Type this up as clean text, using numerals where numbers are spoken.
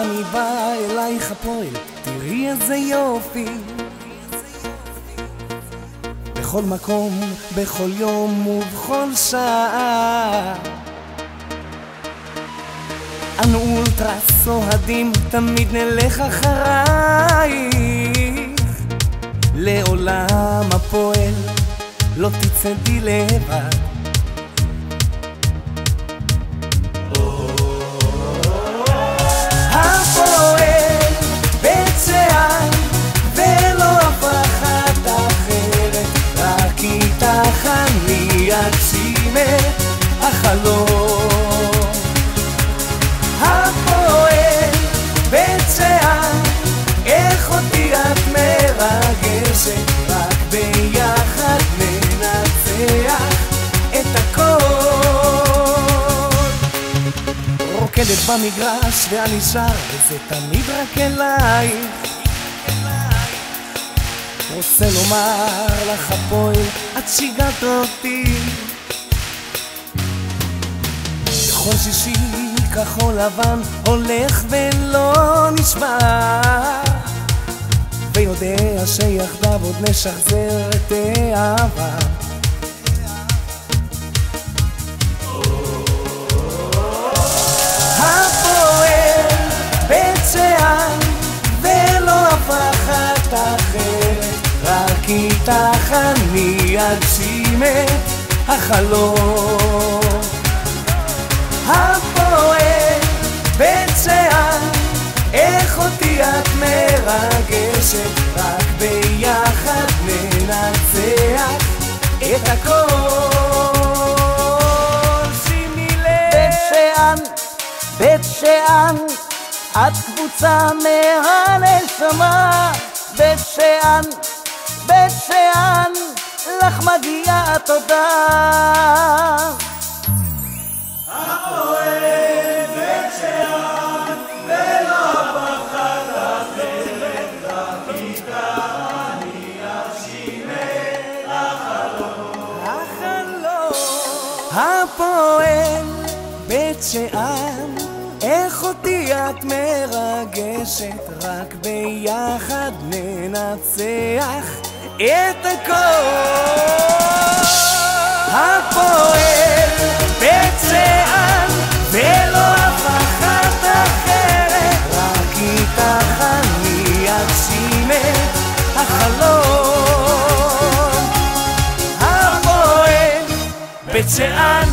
אני בא אלייך הפועל, תראי איזה יופי. בכל מקום, בכל יום ובכל שעה, אנו אולטרס אוהדים, תמיד נלך אחרייך. לעולם הפועל, לא תצעדי לבד. הפועל, בית שאן, ולא אף אחת אחרת, רק איתך אני אגשים את החלום. הפועל, בית שאן, איך אותי את מרגשת, רק ביחד ננצח את הכל. רוקדת במגרש ואני שר, וזה תמיד רק אלייך. רוצה לומר לך הפועל, את שיגעת אותי. בכל שישי כחול לבן הולך ולא נשמע, ויודע שיחדיו עוד נשחזר את האהבה. הפועל, בית שאן, ולא אף אחת אחרת, רק איתך אני אגשים את החלום. הפועל, בית שאן, איך אותי את מרגשת, רק ביחד ננצח את הכל. שימי לב. בית שאן, בית שאן, את קבוצה מהנשמה. בית שאן, בית שאן, לך מגיעה תודה. הפועל, בית שאן, ולא פחד אחרת, רק איתה אני אגשים את החלום. הפועל, בית שאן, איך אותי את מרגשת, רק ביחד ננצח את הכל. הפועל, בית שאן, ולא אף אחת אחרת, רק איתך אני אגשים את החלום. הפועל, בית שאן